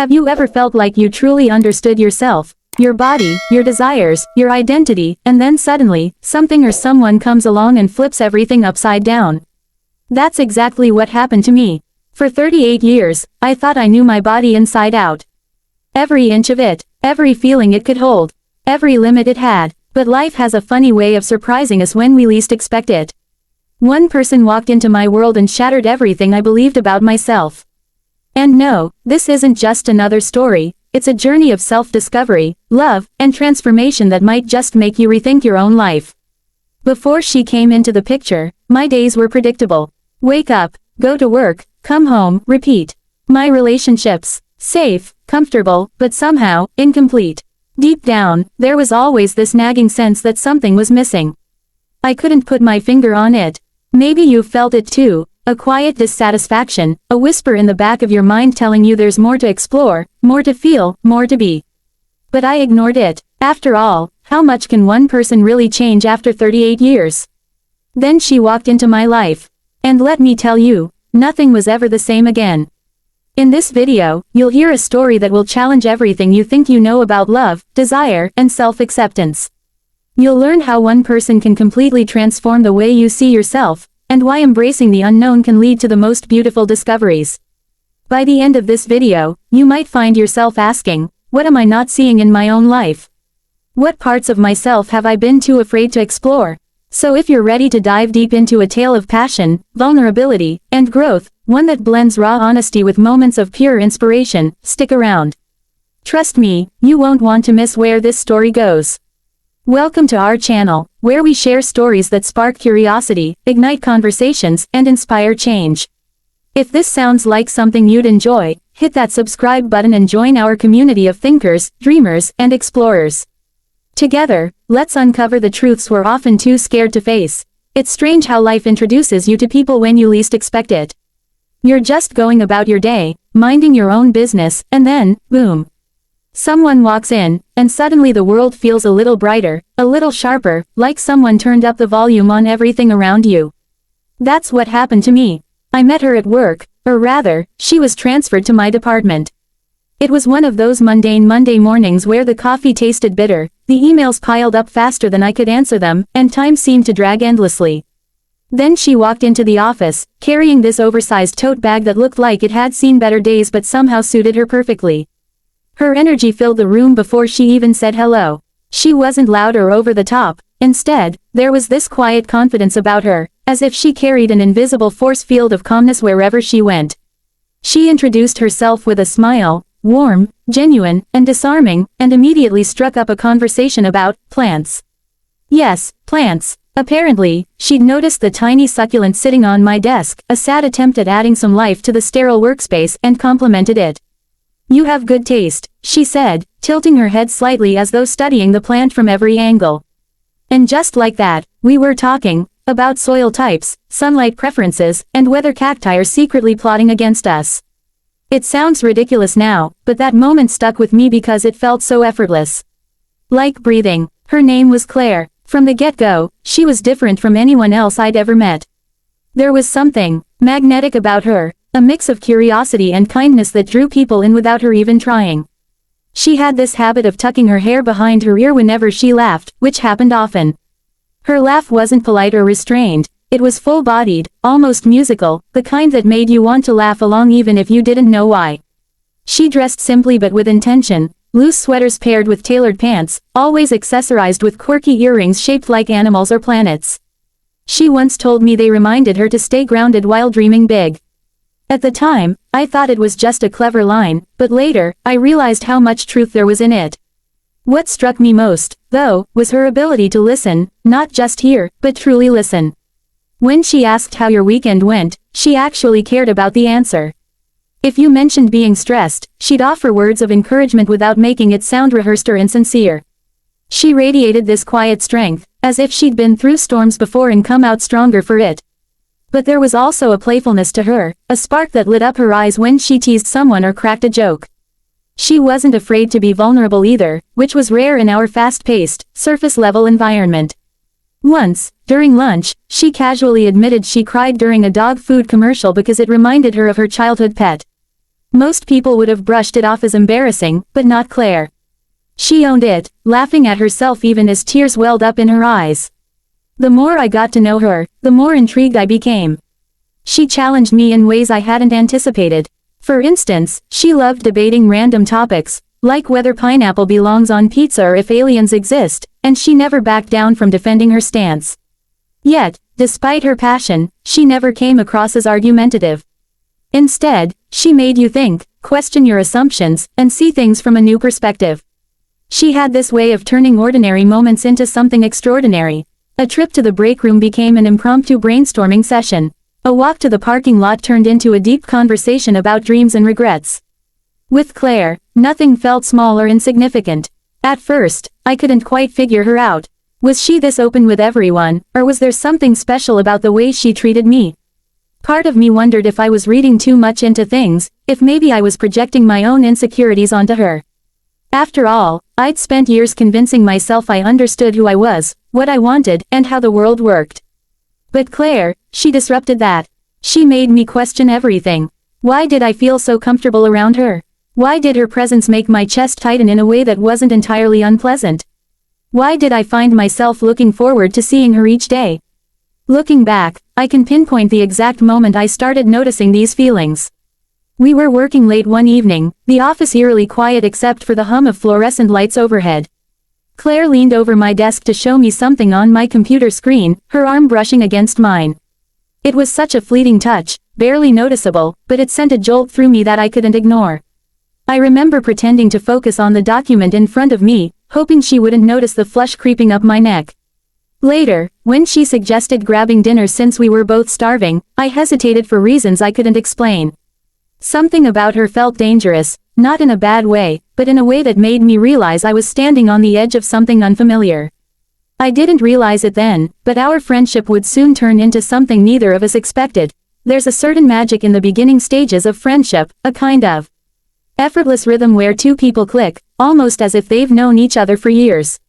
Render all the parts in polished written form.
Have you ever felt like you truly understood yourself, your body, your desires, your identity, and then suddenly, something or someone comes along and flips everything upside down? That's exactly what happened to me. For 38 years, I thought I knew my body inside out. Every inch of it, every feeling it could hold, every limit it had, but life has a funny way of surprising us when we least expect it. One person walked into my world and shattered everything I believed about myself. And no, this isn't just another story, it's a journey of self-discovery, love, and transformation that might just make you rethink your own life. Before she came into the picture, my days were predictable. Wake up, go to work, come home, repeat. My relationships, safe, comfortable, but somehow, incomplete. Deep down, there was always this nagging sense that something was missing. I couldn't put my finger on it. Maybe you've felt it too. A quiet dissatisfaction, a whisper in the back of your mind telling you there's more to explore, more to feel, more to be. But I ignored it. After all, how much can one person really change after 38 years? Then she walked into my life. And let me tell you, nothing was ever the same again. In this video, you'll hear a story that will challenge everything you think you know about love, desire, and self-acceptance. You'll learn how one person can completely transform the way you see yourself, and why embracing the unknown can lead to the most beautiful discoveries. By the end of this video, you might find yourself asking, what am I not seeing in my own life? What parts of myself have I been too afraid to explore? So if you're ready to dive deep into a tale of passion, vulnerability, and growth, one that blends raw honesty with moments of pure inspiration, stick around. Trust me, you won't want to miss where this story goes. Welcome to our channel, where we share stories that spark curiosity, ignite conversations, and inspire change. If this sounds like something you'd enjoy, hit that subscribe button and join our community of thinkers, dreamers, and explorers. Together, let's uncover the truths we're often too scared to face. It's strange how life introduces you to people when you least expect it. You're just going about your day, minding your own business, and then, boom. Someone walks in, and suddenly the world feels a little brighter, a little sharper, like someone turned up the volume on everything around you. That's what happened to me. I met her at work, or rather, she was transferred to my department. It was one of those mundane Monday mornings where the coffee tasted bitter, the emails piled up faster than I could answer them, and time seemed to drag endlessly. Then she walked into the office, carrying this oversized tote bag that looked like it had seen better days but somehow suited her perfectly. Her energy filled the room before she even said hello. She wasn't loud or over the top. Instead, there was this quiet confidence about her, as if she carried an invisible force field of calmness wherever she went. She introduced herself with a smile, warm, genuine, and disarming, and immediately struck up a conversation about plants. Yes, plants. Apparently, she'd noticed the tiny succulent sitting on my desk, a sad attempt at adding some life to the sterile workspace, and complimented it. You have good taste, she said, tilting her head slightly as though studying the plant from every angle. And just like that, we were talking about soil types, sunlight preferences, and whether cacti are secretly plotting against us. It sounds ridiculous now, but that moment stuck with me because it felt so effortless. Like breathing. Her name was Claire. From the get-go, she was different from anyone else I'd ever met. There was something magnetic about her, a mix of curiosity and kindness that drew people in without her even trying. She had this habit of tucking her hair behind her ear whenever she laughed, which happened often. Her laugh wasn't polite or restrained, it was full-bodied, almost musical, the kind that made you want to laugh along even if you didn't know why. She dressed simply but with intention, loose sweaters paired with tailored pants, always accessorized with quirky earrings shaped like animals or planets. She once told me they reminded her to stay grounded while dreaming big. At the time, I thought it was just a clever line, but later, I realized how much truth there was in it. What struck me most, though, was her ability to listen, not just hear, but truly listen. When she asked how your weekend went, she actually cared about the answer. If you mentioned being stressed, she'd offer words of encouragement without making it sound rehearsed or insincere. She radiated this quiet strength, as if she'd been through storms before and come out stronger for it. But there was also a playfulness to her, a spark that lit up her eyes when she teased someone or cracked a joke. She wasn't afraid to be vulnerable either, which was rare in our fast-paced, surface-level environment. Once, during lunch, she casually admitted she cried during a dog food commercial because it reminded her of her childhood pet. Most people would have brushed it off as embarrassing, but not Claire. She owned it, laughing at herself even as tears welled up in her eyes. The more I got to know her, the more intrigued I became. She challenged me in ways I hadn't anticipated. For instance, she loved debating random topics, like whether pineapple belongs on pizza or if aliens exist, and she never backed down from defending her stance. Yet, despite her passion, she never came across as argumentative. Instead, she made you think, question your assumptions, and see things from a new perspective. She had this way of turning ordinary moments into something extraordinary. A trip to the break room became an impromptu brainstorming session. A walk to the parking lot turned into a deep conversation about dreams and regrets. With Claire, nothing felt small or insignificant. At first, I couldn't quite figure her out. Was she this open with everyone, or was there something special about the way she treated me? Part of me wondered if I was reading too much into things, if maybe I was projecting my own insecurities onto her. After all, I'd spent years convincing myself I understood who I was, what I wanted, and how the world worked. But Claire, she disrupted that. She made me question everything. Why did I feel so comfortable around her? Why did her presence make my chest tighten in a way that wasn't entirely unpleasant? Why did I find myself looking forward to seeing her each day? Looking back, I can pinpoint the exact moment I started noticing these feelings. We were working late one evening, the office eerily quiet except for the hum of fluorescent lights overhead. Claire leaned over my desk to show me something on my computer screen, her arm brushing against mine. It was such a fleeting touch, barely noticeable, but it sent a jolt through me that I couldn't ignore. I remember pretending to focus on the document in front of me, hoping she wouldn't notice the flush creeping up my neck. Later, when she suggested grabbing dinner since we were both starving, I hesitated for reasons I couldn't explain. Something about her felt dangerous, not in a bad way, but in a way that made me realize I was standing on the edge of something unfamiliar. I didn't realize it then, but our friendship would soon turn into something neither of us expected. There's a certain magic in the beginning stages of friendship, a kind of effortless rhythm where two people click, almost as if they've known each other for years.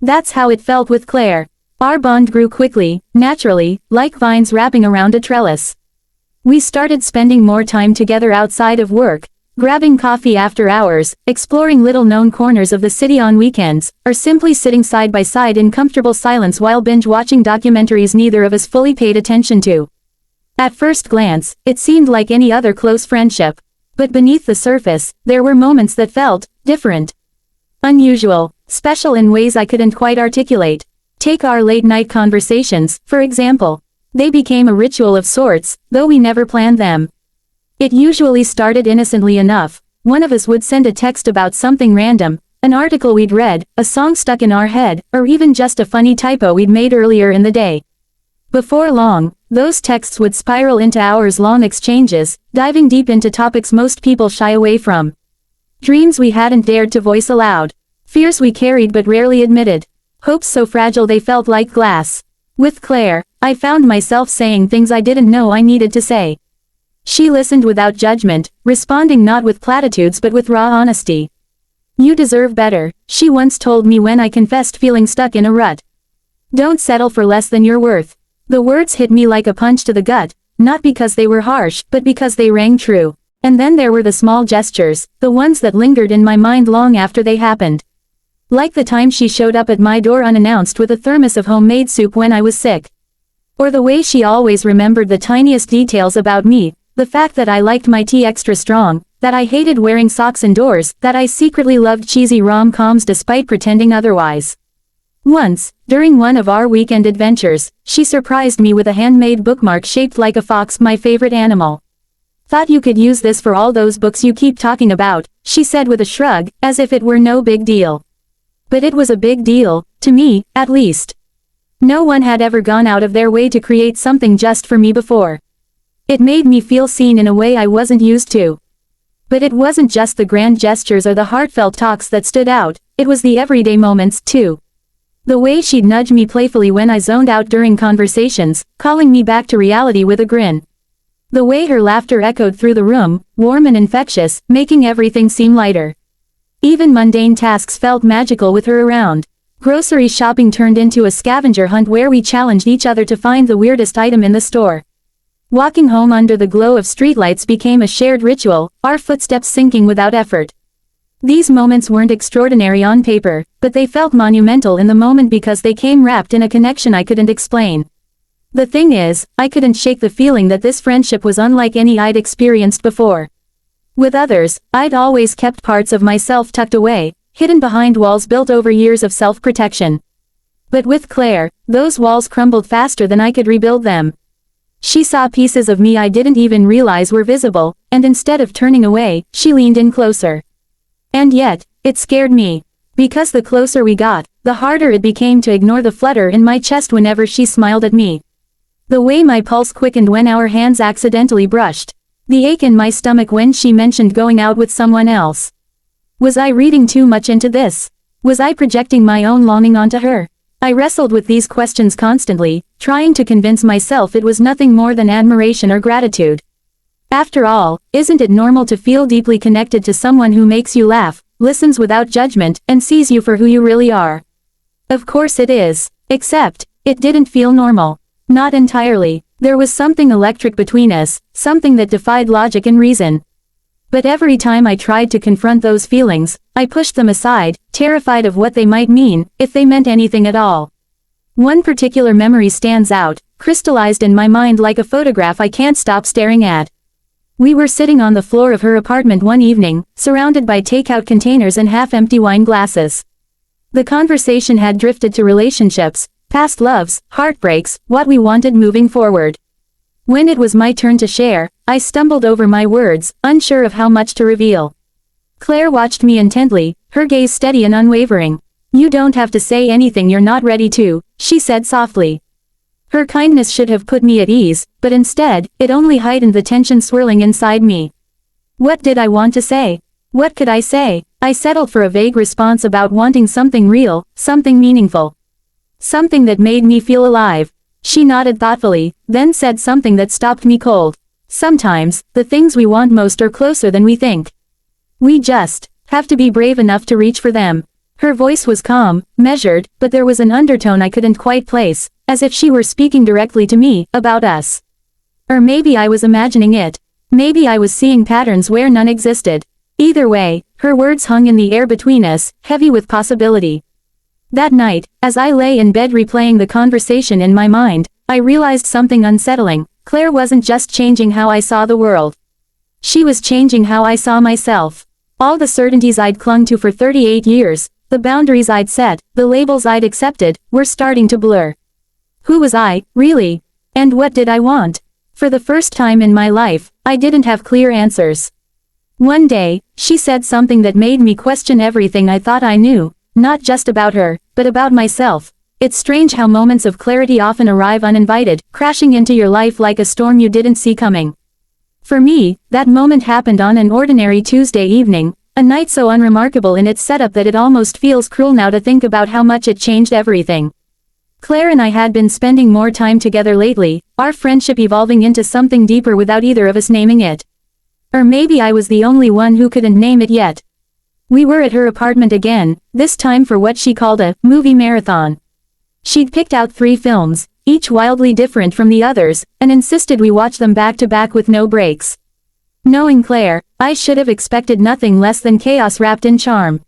That's how it felt with Claire. Our bond grew quickly, naturally, like vines wrapping around a trellis. We started spending more time together outside of work, grabbing coffee after hours, exploring little-known corners of the city on weekends, or simply sitting side by side in comfortable silence while binge-watching documentaries neither of us fully paid attention to. At first glance, it seemed like any other close friendship. But beneath the surface, there were moments that felt different. Unusual, special in ways I couldn't quite articulate. Take our late-night conversations, for example. They became a ritual of sorts, though we never planned them. It usually started innocently enough. One of us would send a text about something random, an article we'd read, a song stuck in our head, or even just a funny typo we'd made earlier in the day. Before long, those texts would spiral into hours-long exchanges, diving deep into topics most people shy away from. Dreams we hadn't dared to voice aloud. Fears we carried but rarely admitted. Hopes so fragile they felt like glass. With Claire, I found myself saying things I didn't know I needed to say. She listened without judgment, responding not with platitudes but with raw honesty. "You deserve better," she once told me when I confessed feeling stuck in a rut. "Don't settle for less than you're worth." The words hit me like a punch to the gut, not because they were harsh, but because they rang true. And then there were the small gestures, the ones that lingered in my mind long after they happened. Like the time she showed up at my door unannounced with a thermos of homemade soup when I was sick. Or the way she always remembered the tiniest details about me, the fact that I liked my tea extra strong, that I hated wearing socks indoors, that I secretly loved cheesy rom-coms despite pretending otherwise. Once, during one of our weekend adventures, she surprised me with a handmade bookmark shaped like a fox, my favorite animal. "Thought you could use this for all those books you keep talking about," she said with a shrug, as if it were no big deal. But it was a big deal, to me, at least. No one had ever gone out of their way to create something just for me before. It made me feel seen in a way I wasn't used to. But it wasn't just the grand gestures or the heartfelt talks that stood out, it was the everyday moments, too. The way she'd nudge me playfully when I zoned out during conversations, calling me back to reality with a grin. The way her laughter echoed through the room, warm and infectious, making everything seem lighter. Even mundane tasks felt magical with her around. Grocery shopping turned into a scavenger hunt where we challenged each other to find the weirdest item in the store. Walking home under the glow of streetlights became a shared ritual, our footsteps sinking without effort. These moments weren't extraordinary on paper, but they felt monumental in the moment because they came wrapped in a connection I couldn't explain. The thing is, I couldn't shake the feeling that this friendship was unlike any I'd experienced before. With others, I'd always kept parts of myself tucked away, hidden behind walls built over years of self-protection. But with Claire, those walls crumbled faster than I could rebuild them. She saw pieces of me I didn't even realize were visible, and instead of turning away, she leaned in closer. And yet, it scared me. Because the closer we got, the harder it became to ignore the flutter in my chest whenever she smiled at me. The way my pulse quickened when our hands accidentally brushed. The ache in my stomach when she mentioned going out with someone else. Was I reading too much into this? Was I projecting my own longing onto her? I wrestled with these questions constantly, trying to convince myself it was nothing more than admiration or gratitude. After all, isn't it normal to feel deeply connected to someone who makes you laugh, listens without judgment, and sees you for who you really are? Of course it is. Except, it didn't feel normal. Not entirely. There was something electric between us, something that defied logic and reason. But every time I tried to confront those feelings, I pushed them aside, terrified of what they might mean, if they meant anything at all. One particular memory stands out, crystallized in my mind like a photograph I can't stop staring at. We were sitting on the floor of her apartment one evening, surrounded by takeout containers and half-empty wine glasses. The conversation had drifted to relationships, past loves, heartbreaks, what we wanted moving forward. When it was my turn to share, I stumbled over my words, unsure of how much to reveal. Claire watched me intently, her gaze steady and unwavering. "You don't have to say anything you're not ready to," she said softly. Her kindness should have put me at ease, but instead, it only heightened the tension swirling inside me. What did I want to say? What could I say? I settled for a vague response about wanting something real, something meaningful. Something that made me feel alive. She nodded thoughtfully, then said something that stopped me cold. Sometimes, the things we want most are closer than we think. We just have to be brave enough to reach for them. Her voice was calm, measured, but there was an undertone I couldn't quite place, as if she were speaking directly to me, about us. Or maybe I was imagining it. Maybe I was seeing patterns where none existed. Either way, her words hung in the air between us, heavy with possibility. That night, as I lay in bed replaying the conversation in my mind, I realized something unsettling. Claire wasn't just changing how I saw the world. She was changing how I saw myself. All the certainties I'd clung to for 38 years, the boundaries I'd set, the labels I'd accepted, were starting to blur. Who was I, really? And what did I want? For the first time in my life, I didn't have clear answers. One day, she said something that made me question everything I thought I knew. Not just about her, but about myself. It's strange how moments of clarity often arrive uninvited, crashing into your life like a storm you didn't see coming. For me, that moment happened on an ordinary Tuesday evening, a night so unremarkable in its setup that it almost feels cruel now to think about how much it changed everything. Claire and I had been spending more time together lately, our friendship evolving into something deeper without either of us naming it. Or maybe I was the only one who couldn't name it yet. We were at her apartment again, this time for what she called a movie marathon. She'd picked out 3 films, each wildly different from the others, and insisted we watch them back to back with no breaks. Knowing Claire, I should have expected nothing less than chaos wrapped in charm.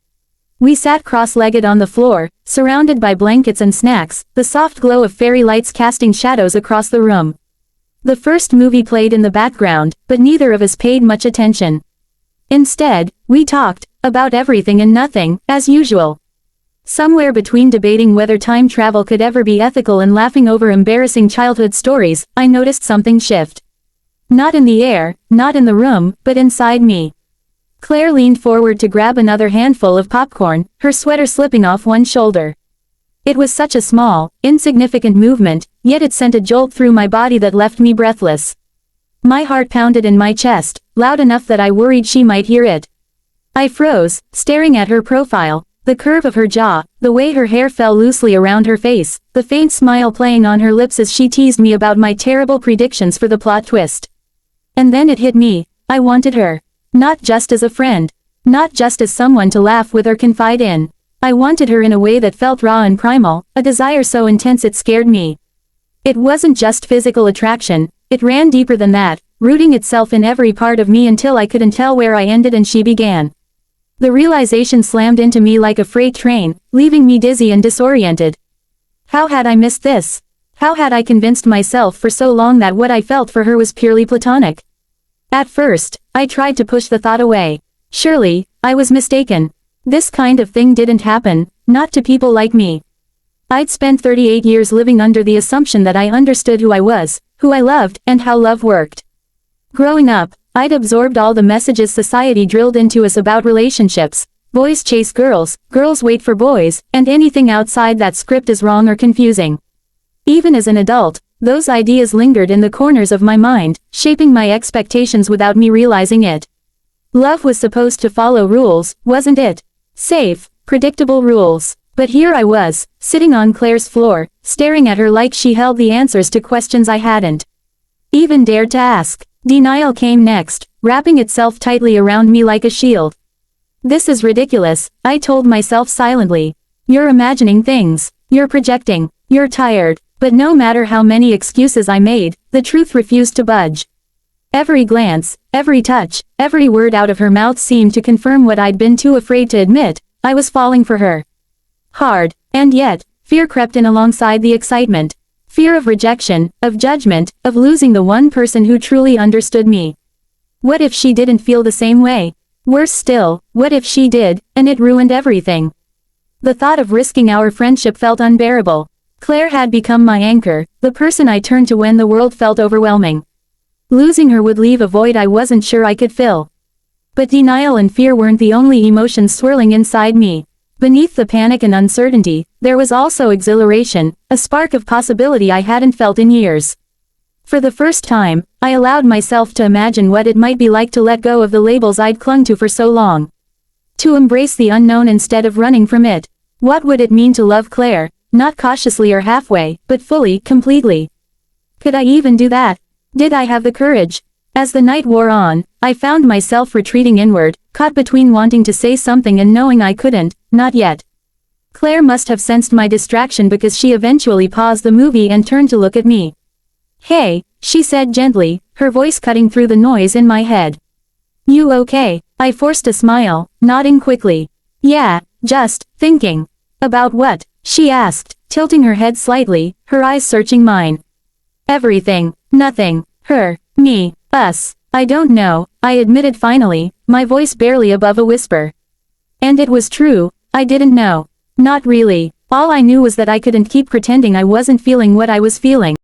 We sat cross-legged on the floor, surrounded by blankets and snacks, the soft glow of fairy lights casting shadows across the room. The first movie played in the background, but neither of us paid much attention. Instead, we talked about everything and nothing, as usual. Somewhere between debating whether time travel could ever be ethical and laughing over embarrassing childhood stories, I noticed something shift. Not in the air, not in the room, but inside me. Claire leaned forward to grab another handful of popcorn, her sweater slipping off one shoulder. It was such a small, insignificant movement, yet it sent a jolt through my body that left me breathless. My heart pounded in my chest, loud enough that I worried she might hear it. I froze, staring at her profile, the curve of her jaw, the way her hair fell loosely around her face, the faint smile playing on her lips as she teased me about my terrible predictions for the plot twist. And then it hit me. I wanted her. Not just as a friend. Not just as someone to laugh with or confide in. I wanted her in a way that felt raw and primal, a desire so intense it scared me. It wasn't just physical attraction, It ran deeper than that, rooting itself in every part of me until I couldn't tell where I ended and she began. The realization slammed into me like a freight train, leaving me dizzy and disoriented. How had I missed this? How had I convinced myself for so long that what I felt for her was purely platonic? At first, I tried to push the thought away. Surely, I was mistaken. This kind of thing didn't happen, not to people like me. I'd spent 38 years living under the assumption that I understood who I was, who I loved, and how love worked. Growing up, I'd absorbed all the messages society drilled into us about relationships. Boys chase girls, girls wait for boys, and anything outside that script is wrong or confusing. Even as an adult, those ideas lingered in the corners of my mind, shaping my expectations without me realizing it. Love was supposed to follow rules, wasn't it? Safe, predictable rules. But here I was, sitting on Claire's floor, staring at her like she held the answers to questions I hadn't even dared to ask. Denial came next, wrapping itself tightly around me like a shield. This is ridiculous, I told myself silently. You're imagining things. You're projecting. You're tired. But no matter how many excuses I made, the truth refused to budge. Every glance, every touch, every word out of her mouth seemed to confirm what I'd been too afraid to admit. I was falling for her. Hard. And yet, fear crept in alongside the excitement. Fear of rejection, of judgment, of losing the one person who truly understood me. What if she didn't feel the same way? Worse still, what if she did, and it ruined everything? The thought of risking our friendship felt unbearable. Claire had become my anchor, the person I turned to when the world felt overwhelming. Losing her would leave a void I wasn't sure I could fill. But denial and fear weren't the only emotions swirling inside me. Beneath the panic and uncertainty, there was also exhilaration, a spark of possibility I hadn't felt in years. For the first time, I allowed myself to imagine what it might be like to let go of the labels I'd clung to for so long. To embrace the unknown instead of running from it. What would it mean to love Claire, not cautiously or halfway, but fully, completely? Could I even do that? Did I have the courage? As the night wore on, I found myself retreating inward, caught between wanting to say something and knowing I couldn't, not yet. Claire must have sensed my distraction because she eventually paused the movie and turned to look at me. Hey, she said gently, her voice cutting through the noise in my head. You okay? I forced a smile, nodding quickly. Yeah, just thinking. About what? She asked, tilting her head slightly, her eyes searching mine. Everything. Nothing. Her. Me. Us. I don't know, I admitted finally, my voice barely above a whisper. And it was true, I didn't know. Not really. All I knew was that I couldn't keep pretending I wasn't feeling what I was feeling.